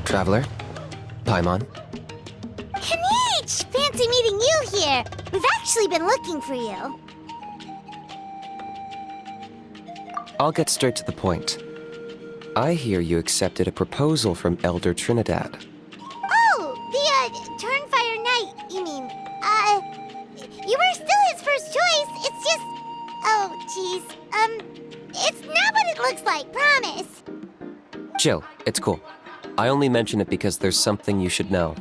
Traveler? Paimon? Kanich! Fancy meeting you here! We've actually been looking for you. I'll get straight to the point. I hear you accepted a proposal from Elder Trinidad. Oh, the, Turnfire Knight, you mean. You were still his first choice. It's just... Oh, jeez. It's not what it looks like, promise. Chill, it's cool. I only mention it because there's something you should know.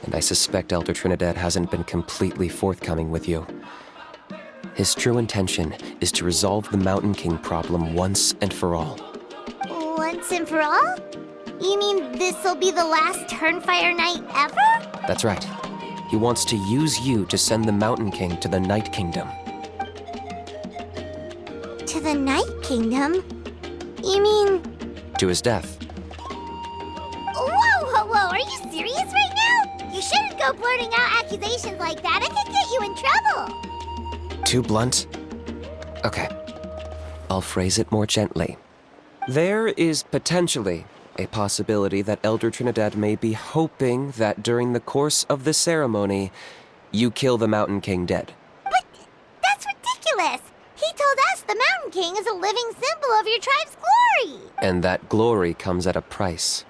And I suspect Elder Trinidad hasn't been completely forthcoming with you. His true intention is to resolve the Mountain King problem once and for all. Once and for all? You mean this'll be the last Turnfire Knight ever? That's right. He wants to use you to send the Mountain King to the Night Kingdom. To the Night Kingdom? You mean... To his death. Whoa! Are you serious right now? You shouldn't go blurting out accusations like that. It could get you in trouble. Too blunt? Okay. I'll phrase it more gently. There is potentially a possibility that Elder Trinidad may be hoping that during the course of the ceremony, you kill the Mountain King dead. But that's ridiculous! He told us the Mountain King is a living symbol of your tribe's glory! And that glory comes at a price.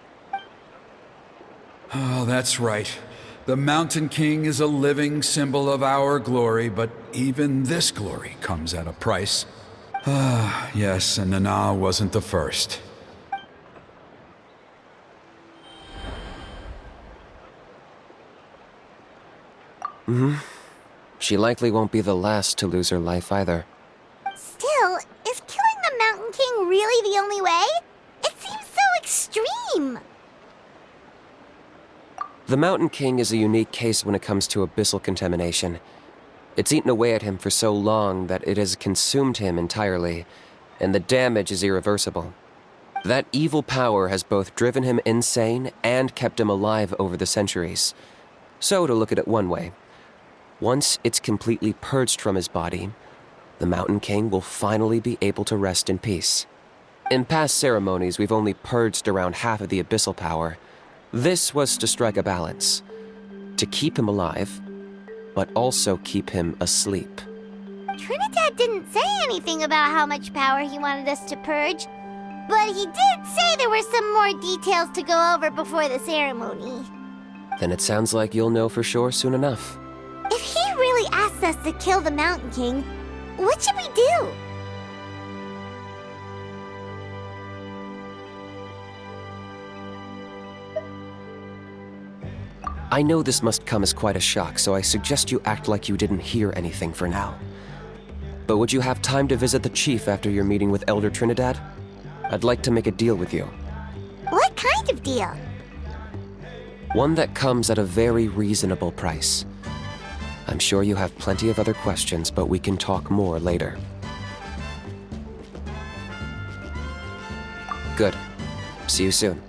Oh, that's right. The Mountain King is a living symbol of our glory, but even this glory comes at a price. Ah, yes, and Nana wasn't the first. She likely won't be the last to lose her life either. Still, is killing the Mountain King really the only way? It seems so extreme! The Mountain King is a unique case when it comes to abyssal contamination. It's eaten away at him for so long that it has consumed him entirely, and the damage is irreversible. That evil power has both driven him insane and kept him alive over the centuries. So, to look at it one way, once it's completely purged from his body, the Mountain King will finally be able to rest in peace. In past ceremonies, we've only purged around half of the abyssal power. This was to strike a balance, to keep him alive, but also keep him asleep. Trinidad didn't say anything about how much power he wanted us to purge, but he did say there were some more details to go over before the ceremony. Then it sounds like you'll know for sure soon enough. If he really asks us to kill the Mountain King, what should we do? I know this must come as quite a shock, so I suggest you act like you didn't hear anything for now. But would you have time to visit the chief after your meeting with Elder Trinidad? I'd like to make a deal with you. What kind of deal? One that comes at a very reasonable price. I'm sure you have plenty of other questions, but we can talk more later. Good. See you soon.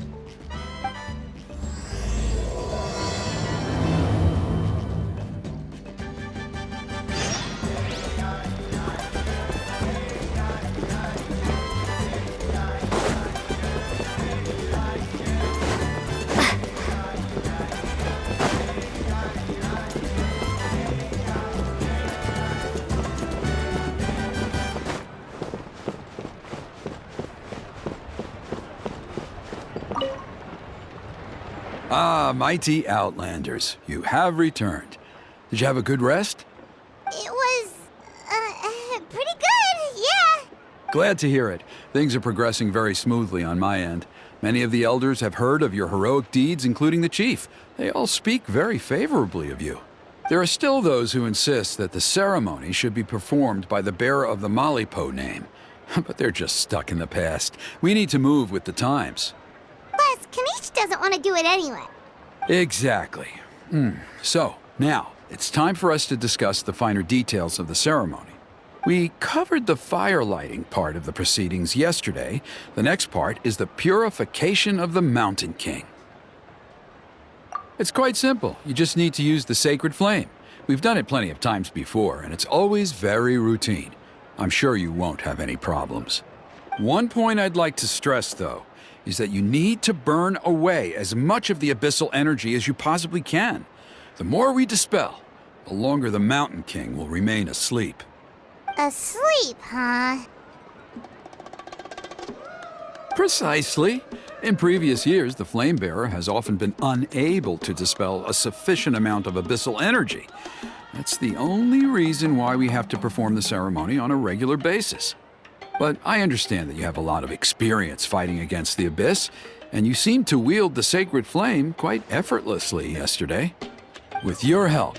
Ah, mighty Outlanders, you have returned. Did you have a good rest? It was, pretty good, yeah. Glad to hear it. Things are progressing very smoothly on my end. Many of the elders have heard of your heroic deeds, including the chief. They all speak very favorably of you. There are still those who insist that the ceremony should be performed by the bearer of the Malipo name. But they're just stuck in the past. We need to move with the times. Plus, Kanich doesn't want to do it anyway. Exactly. So, now, it's time for us to discuss the finer details of the ceremony. We covered the fire lighting part of the proceedings yesterday. The next part is the purification of the Mountain King. It's quite simple. You just need to use the sacred flame. We've done it plenty of times before, and it's always very routine. I'm sure you won't have any problems. One point I'd like to stress, though. is that you need to burn away as much of the abyssal energy as you possibly can. The more we dispel, the longer the Mountain King will remain asleep. Asleep, huh? Precisely. In previous years, the Flamebearer has often been unable to dispel a sufficient amount of abyssal energy. That's the only reason why we have to perform the ceremony on a regular basis. But I understand that you have a lot of experience fighting against the Abyss, and you seemed to wield the sacred flame quite effortlessly yesterday. With your help,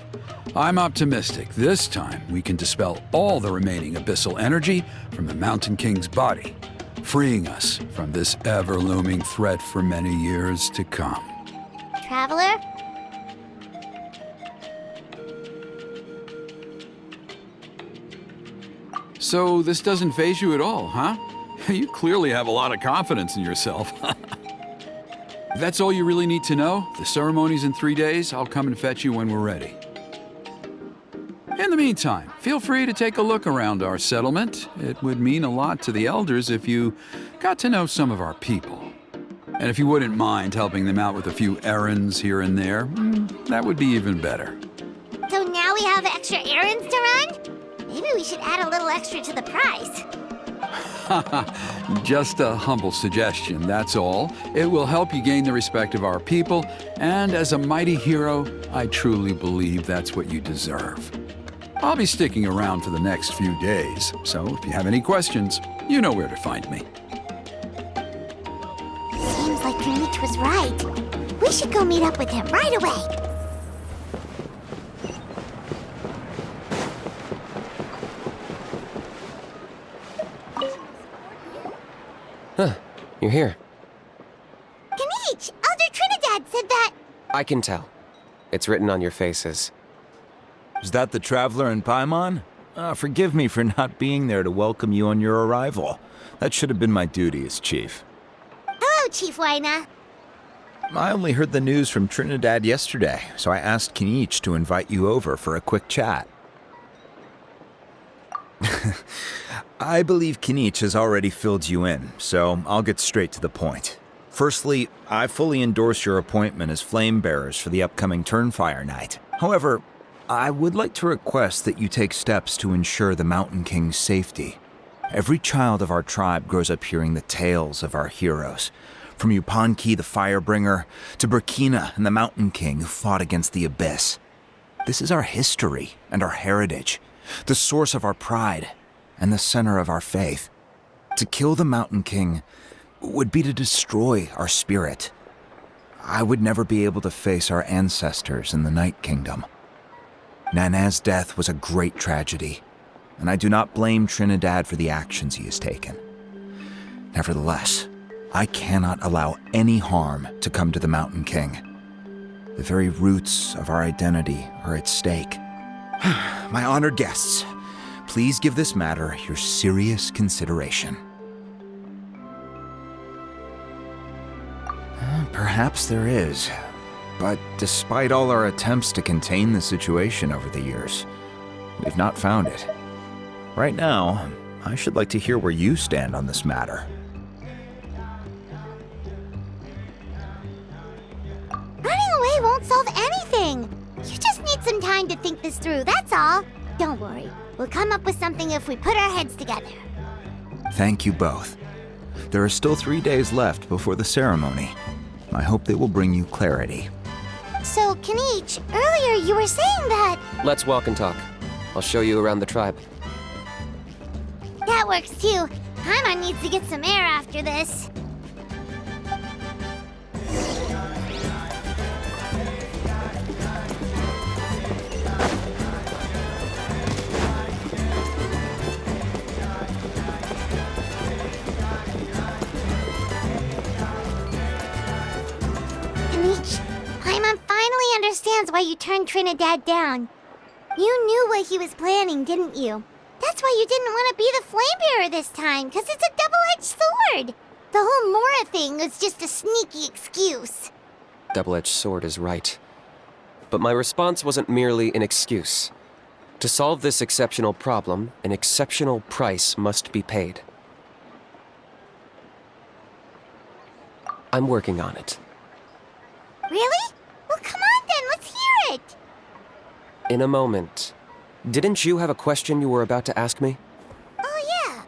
I'm optimistic this time we can dispel all the remaining abyssal energy from the Mountain King's body, freeing us from this ever-looming threat for many years to come. Traveler? So this doesn't faze you at all, huh? You clearly have a lot of confidence in yourself. If that's all you really need to know, the ceremony's in 3 days. I'll come and fetch you when we're ready. In the meantime, feel free to take a look around our settlement. It would mean a lot to the elders if you got to know some of our people. And if you wouldn't mind helping them out with a few errands here and there, that would be even better. So now we have extra errands to run? Maybe we should add a little extra to the price. Just a humble suggestion, that's all. It will help you gain the respect of our people, and as a mighty hero, I truly believe that's what you deserve. I'll be sticking around for the next few days, so if you have any questions, you know where to find me. Seems like Kanich was right. We should go meet up with him right away. Huh, you're here. Kanich! Elder Trinidad said that... I can tell. It's written on your faces. Is that the Traveler in Paimon? Forgive me for not being there to welcome you on your arrival. That should have been my duty as chief. Hello, Chief Waina. I only heard the news from Trinidad yesterday, so I asked Kanich to invite you over for a quick chat. I believe Kanich has already filled you in, so I'll get straight to the point. Firstly, I fully endorse your appointment as flame bearers for the upcoming Turnfire Night. However, I would like to request that you take steps to ensure the Mountain King's safety. Every child of our tribe grows up hearing the tales of our heroes, from Yupanqui the Firebringer to Burkina and the Mountain King who fought against the Abyss. This is our history and our heritage, the source of our pride and the center of our faith. To kill the Mountain King would be to destroy our spirit. I would never be able to face our ancestors in the Night Kingdom. Nana's death was a great tragedy, and I do not blame Trinidad for the actions he has taken. Nevertheless, I cannot allow any harm to come to the Mountain King. The very roots of our identity are at stake. My honored guests, please give this matter your serious consideration. Perhaps there is. But despite all our attempts to contain the situation over the years, we've not found it. Right now, I should like to hear where you stand on this matter. Running away won't solve anything. You just need some time to think this through, that's all. Don't worry. We'll come up with something if we put our heads together. Thank you both. There are still 3 days left before the ceremony. I hope they will bring you clarity. So, Kanich, earlier you were saying that... Let's walk and talk. I'll show you around the tribe. That works too. Paimon needs to get some air after this. Kanich, Paimon finally understands why you turned Trinidad down. You knew what he was planning, didn't you? That's why you didn't want to be the Flamebearer this time, because it's a double-edged sword. The whole Mora thing was just a sneaky excuse. Double-edged sword is right. But my response wasn't merely an excuse. To solve this exceptional problem, an exceptional price must be paid. I'm working on it. Really? Well, come on then, let's hear it! In a moment. Didn't you have a question you were about to ask me? Oh, yeah.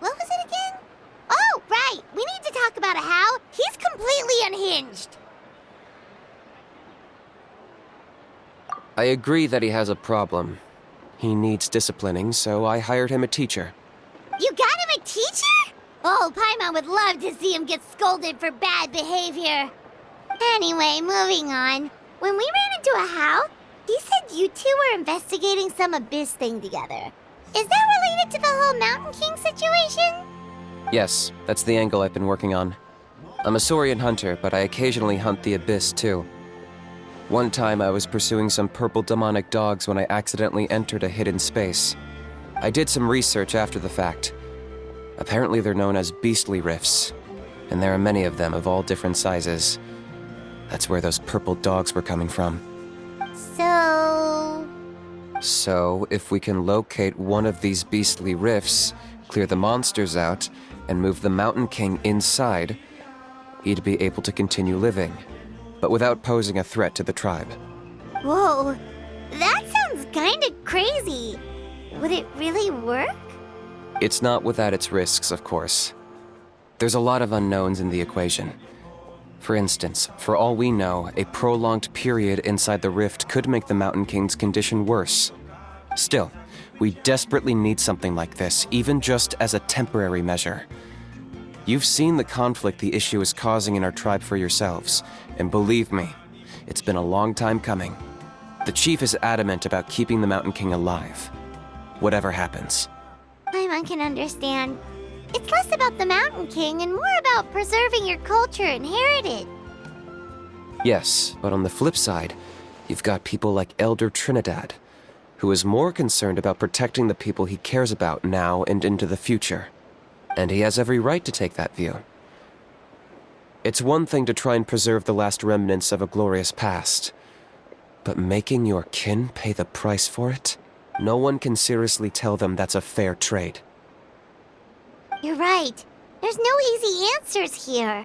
What was it again? Oh, right! We need to talk about How. He's completely unhinged. I agree that he has a problem. He needs disciplining, so I hired him a teacher. You got him a teacher? Oh, Paimon would love to see him get scolded for bad behavior. Anyway, moving on. When we ran into a How, he said you two were investigating some abyss thing together. Is that related to the whole Mountain King situation? Yes, that's the angle I've been working on. I'm a Saurian hunter, but I occasionally hunt the abyss too. One time I was pursuing some purple demonic dogs when I accidentally entered a hidden space. I did some research after the fact. Apparently they're known as beastly rifts, and there are many of them of all different sizes. That's where those purple dogs were coming from. So, if we can locate one of these beastly rifts, clear the monsters out, and move the Mountain King inside, he'd be able to continue living, but without posing a threat to the tribe. Whoa, that sounds kinda crazy. Would it really work? It's not without its risks, of course. There's a lot of unknowns in the equation. For instance, for all we know, a prolonged period inside the rift could make the Mountain King's condition worse. Still, we desperately need something like this, even just as a temporary measure. You've seen the conflict the issue is causing in our tribe for yourselves, and believe me, it's been a long time coming. The chief is adamant about keeping the Mountain King alive, whatever happens. Paimon can understand. It's less about the Mountain King and more about preserving your culture and heritage. Yes, but on the flip side, you've got people like Elder Trinidad, who is more concerned about protecting the people he cares about now and into the future. And he has every right to take that view. It's one thing to try and preserve the last remnants of a glorious past, but making your kin pay the price for it? No one can seriously tell them that's a fair trade. You're right. There's no easy answers here.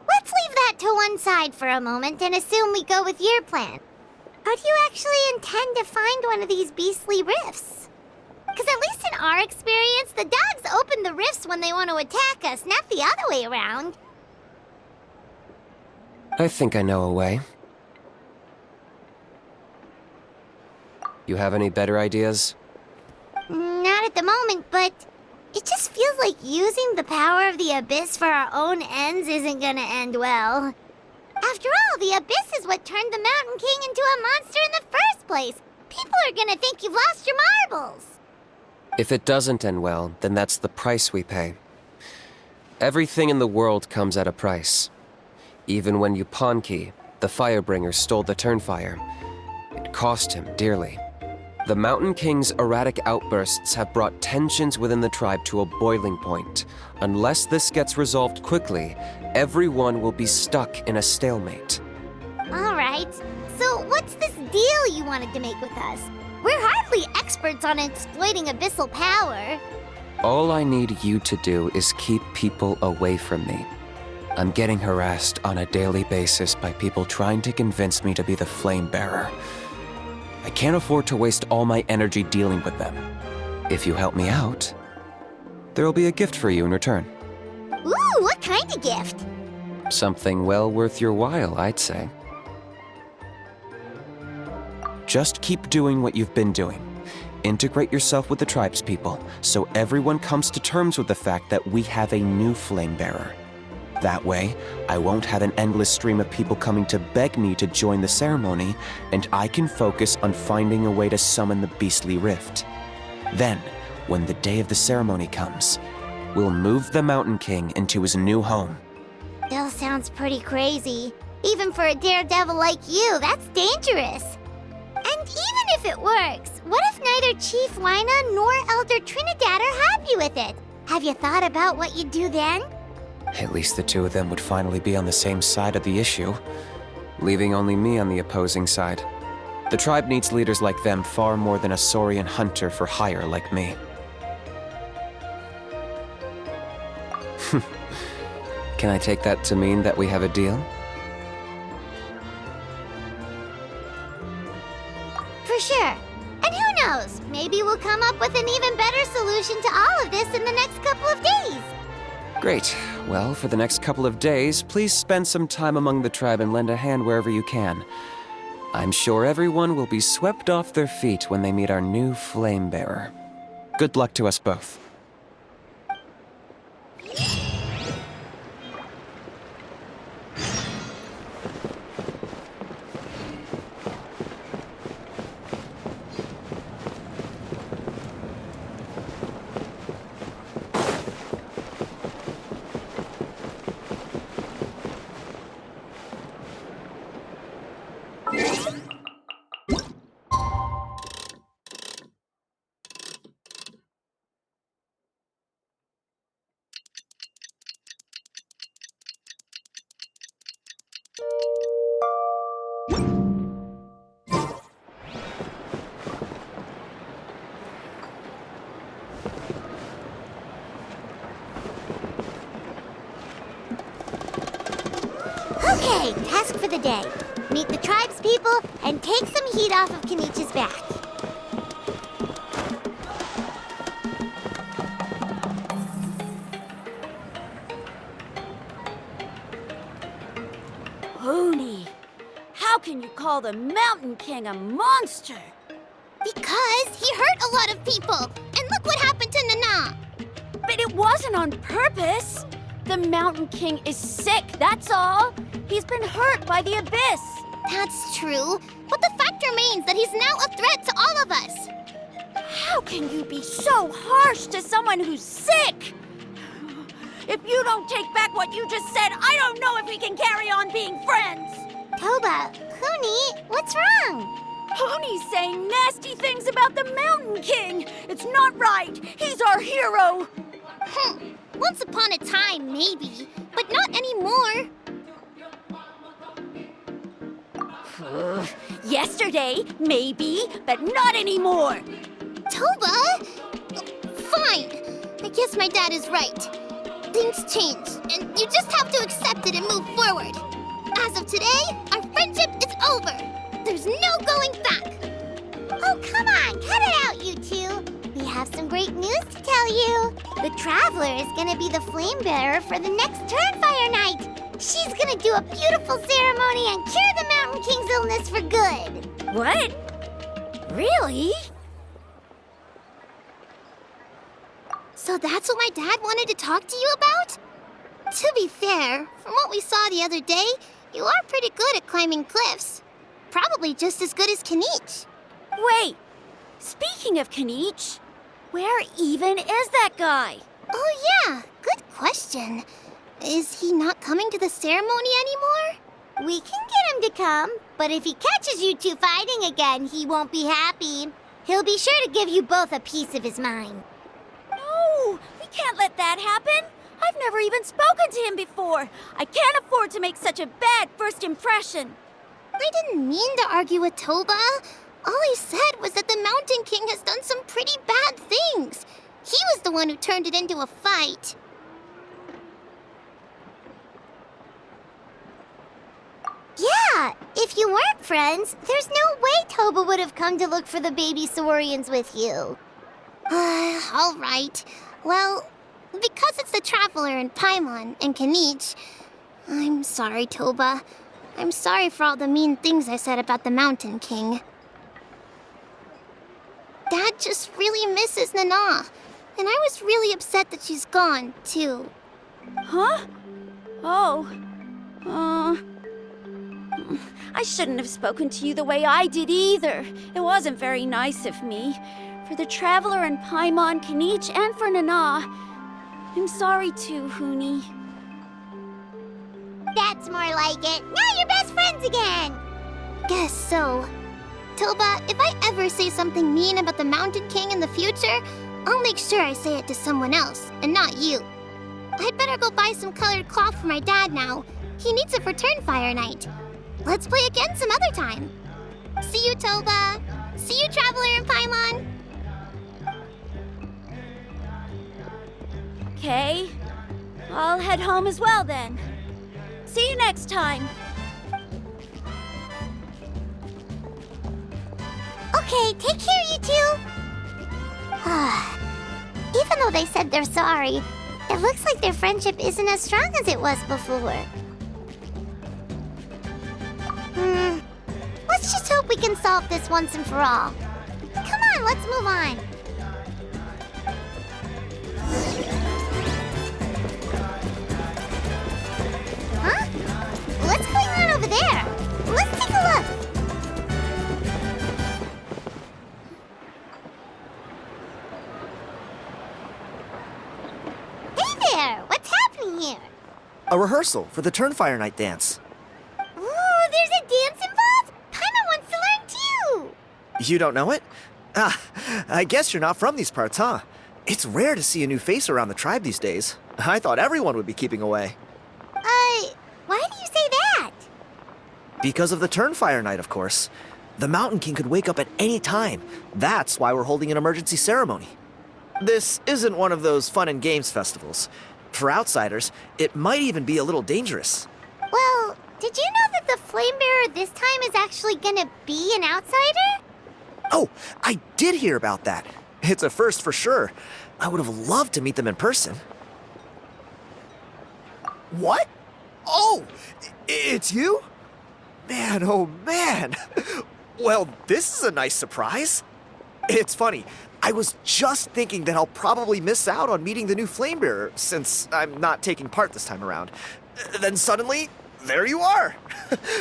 Let's leave that to one side for a moment and assume we go with your plan. How do you actually intend to find one of these beastly rifts? Because at least in our experience, the dogs open the rifts when they want to attack us, not the other way around. I think I know a way. You have any better ideas? Not at the moment, but it just feels like using the power of the Abyss for our own ends isn't gonna end well. After all, the Abyss is what turned the Mountain King into a monster in the first place. People are gonna think you've lost your marbles. If it doesn't end well, then that's the price we pay. Everything in the world comes at a price. Even when Yupanqui, the Firebringer, stole the Turnfire, it cost him dearly. The Mountain King's erratic outbursts have brought tensions within the tribe to a boiling point. Unless this gets resolved quickly, everyone will be stuck in a stalemate. All right, so what's this deal you wanted to make with us? We're hardly experts on exploiting abyssal power. All I need you to do is keep people away from me. I'm getting harassed on a daily basis by people trying to convince me to be the flame bearer. I can't afford to waste all my energy dealing with them. If you help me out, there'll be a gift for you in return. Ooh, what kind of gift? Something well worth your while, I'd say. Just keep doing what you've been doing. Integrate yourself with the tribespeople, so everyone comes to terms with the fact that we have a new flame bearer. That way, I won't have an endless stream of people coming to beg me to join the ceremony, and I can focus on finding a way to summon the beastly rift. Then, when the day of the ceremony comes, we'll move the Mountain King into his new home. Still sounds pretty crazy. Even for a daredevil like you, that's dangerous. And even if it works, what if neither Chief Wyna nor Elder Trinidad are happy with it? Have you thought about what you'd do then? At least the two of them would finally be on the same side of the issue, leaving only me on the opposing side. The tribe needs leaders like them far more than a Saurian hunter for hire like me. Can I take that to mean that we have a deal? For sure. And who knows? Maybe we'll come up with an even better solution to all of this in the next couple of days. Great. Well, for the next couple of days, please spend some time among the tribe and lend a hand wherever you can. I'm sure everyone will be swept off their feet when they meet our new flame bearer. Good luck to us both. Okay, task for the day. Meet the tribe's people and take some heat off of Kenichi's back. Hoonie, how can you call the Mountain King a monster? Because he hurt a lot of people. And look what happened to Nana. But it wasn't on purpose. The Mountain King is sick, that's all. He's been hurt by the abyss. That's true. But the fact remains that he's now a threat to all of us. How can you be so harsh to someone who's sick? If you don't take back what you just said, I don't know if we can carry on being friends. Toba, Huni, what's wrong? Hoonie's saying nasty things about the Mountain King. It's not right. He's our hero. Once upon a time, maybe, but not anymore. Yesterday, maybe, but not anymore. Toba? Fine. I guess my dad is right. Things change, and you just have to accept it and move forward. As of today, our friendship is over. There's no going back. Oh, come on, cut it out, you two. We have some great news to tell you. The Traveler is gonna be the flame bearer for the next Turnfire night. She's gonna do a beautiful ceremony and cure the Mountain King's illness for good. What? Really? So that's what my dad wanted to talk to you about? To be fair, from what we saw the other day, you are pretty good at climbing cliffs. Probably just as good as Kenich. Wait, speaking of Kenich, where even is that guy? Oh yeah, good question. Is he not coming to the ceremony anymore? We can get him to come, but if he catches you two fighting again, he won't be happy. He'll be sure to give you both a piece of his mind. No, we can't let that happen. I've never even spoken to him before. I can't afford to make such a bad first impression. I didn't mean to argue with Toba. All I said was that the Mountain King has done some pretty bad things. He was the one who turned it into a fight. Yeah, if you weren't friends, there's no way Toba would have come to look for the baby Saurians with you. All right. Well, because it's the Traveler and Paimon and Kenich, I'm sorry, Toba. I'm sorry for all the mean things I said about the Mountain King. Dad just really misses Nana, and I was really upset that she's gone, too. Huh? Oh. I shouldn't have spoken to you the way I did either. It wasn't very nice of me. For the Traveler and Paimon, Kenich, and for Nana. I'm sorry too, Huni. That's more like it. Now you're best friends again. Guess so. Toba, if I ever say something mean about the Mountain King in the future, I'll make sure I say it to someone else, and not you. I'd better go buy some colored cloth for my dad now. He needs it for Turnfire night. Let's play again some other time. See you, Toba. See you, Traveler and Paimon. Okay. I'll head home as well then. See you next time. Okay, take care, you two. Even though they said they're sorry, it looks like their friendship isn't as strong as it was before. Let's just hope we can solve this once and for all. Come on, let's move on. Huh? What's going on over there? Let's take a look. Hey there! What's happening here? A rehearsal for the Turnfire Night dance. Ooh, there's a dance involved? Paimon wants to learn too! You don't know it? Ah, I guess you're not from these parts, huh? It's rare to see a new face around the tribe these days. I thought everyone would be keeping away. Why do you say that? Because of the Turnfire Night, of course. The Mountain King could wake up at any time. That's why we're holding an emergency ceremony. This isn't one of those fun and games festivals. For outsiders, it might even be a little dangerous. Well, did you know that the Flame Bearer this time is actually gonna be an outsider? Oh, I did hear about that. It's a first for sure. I would have loved to meet them in person. What? Oh, it's you? Man, oh man. Well, this is a nice surprise. It's funny. I was just thinking that I'll probably miss out on meeting the new Flame Bearer since I'm not taking part this time around. Then suddenly, there you are.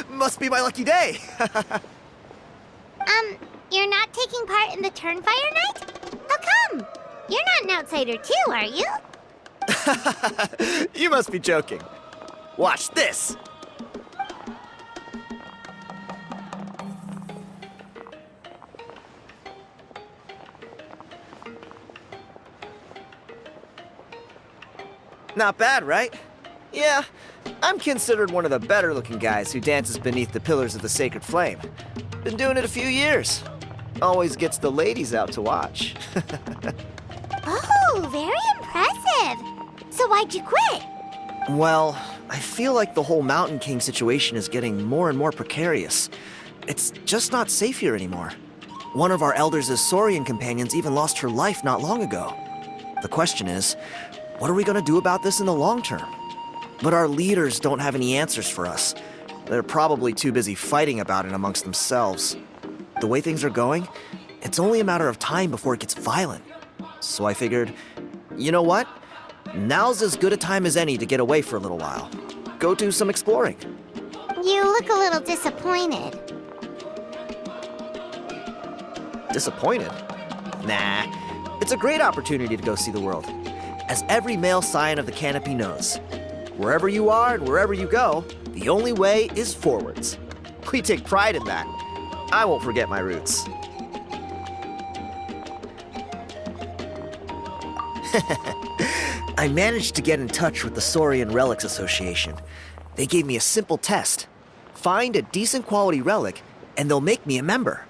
Must be my lucky day. You're not taking part in the Turnfire Night? How come? You're not an outsider too, are you? You must be joking. Watch this. Not bad, right? Yeah, I'm considered one of the better looking guys who dances beneath the pillars of the sacred flame. Been doing it a few years. Always gets the ladies out to watch. Oh, very impressive. So why'd you quit? Well, I feel like the whole Mountain King situation is getting more and more precarious. It's just not safe here anymore. One of our elders' Saurian companions even lost her life not long ago. The question is, what are we going to do about this in the long term? But our leaders don't have any answers for us. They're probably too busy fighting about it amongst themselves. The way things are going, it's only a matter of time before it gets violent. So I figured, you know what? Now's as good a time as any to get away for a little while. Go do some exploring. You look a little disappointed. Disappointed? Nah, it's a great opportunity to go see the world. As every male scion of the canopy knows, wherever you are and wherever you go, the only way is forwards. We take pride in that. I won't forget my roots. I managed to get in touch with the Saurian Relics Association. They gave me a simple test. Find a decent quality relic, and they'll make me a member.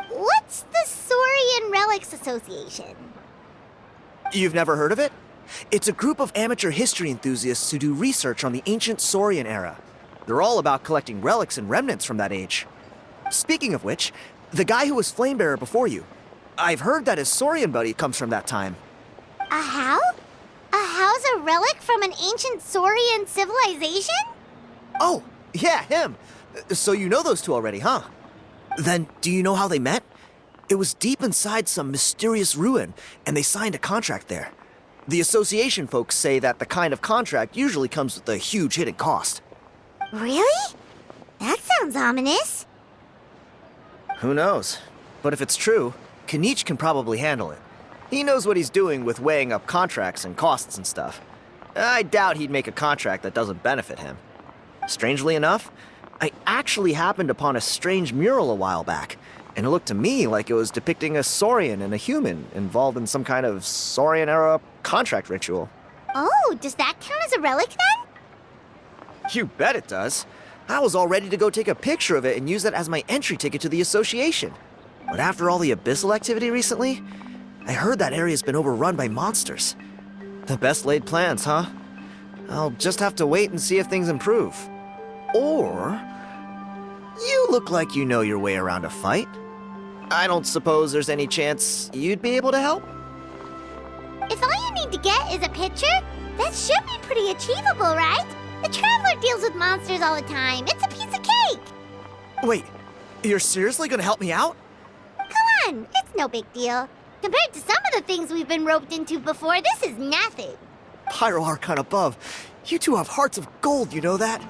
What's the Saurian Relics Association? You've never heard of it? It's a group of amateur history enthusiasts who do research on the ancient Saurian era. They're all about collecting relics and remnants from that age. Speaking of which, the guy who was Flamebearer before you, I've heard that his Saurian buddy comes from that time. A how? A how's a relic from an ancient Saurian civilization? Oh, yeah, him. So you know those two already, huh? Then, do you know how they met? It was deep inside some mysterious ruin, and they signed a contract there. The association folks say that the kind of contract usually comes with a huge hidden cost. Really? That sounds ominous. Who knows? But if it's true, Kanich can probably handle it. He knows what he's doing with weighing up contracts and costs and stuff. I doubt he'd make a contract that doesn't benefit him. Strangely enough, I actually happened upon a strange mural a while back, and it looked to me like it was depicting a Saurian and a human involved in some kind of Saurian-era contract ritual. Oh, does that count as a relic then? You bet it does. I was all ready to go take a picture of it and use that as my entry ticket to the association. But after all the abyssal activity recently, I heard that area's been overrun by monsters. The best laid plans, huh? I'll just have to wait and see if things improve. Or you look like you know your way around a fight. I don't suppose there's any chance you'd be able to help? If all you need to get is a picture, that should be pretty achievable, right? The Traveler deals with monsters all the time. It's a piece of cake. Wait, you're seriously gonna help me out? Come on, it's no big deal. Compared to some of the things we've been roped into before, this is nothing. Pyro Archon above, you two have hearts of gold, you know that?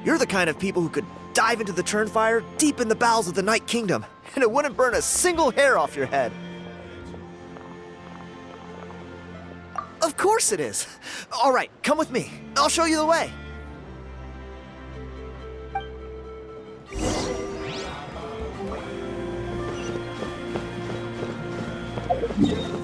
You're the kind of people who could dive into the Turnfire deep in the bowels of the Night Kingdom, and it wouldn't burn a single hair off your head. Of course it is. All right, come with me. I'll show you the way. Yeah.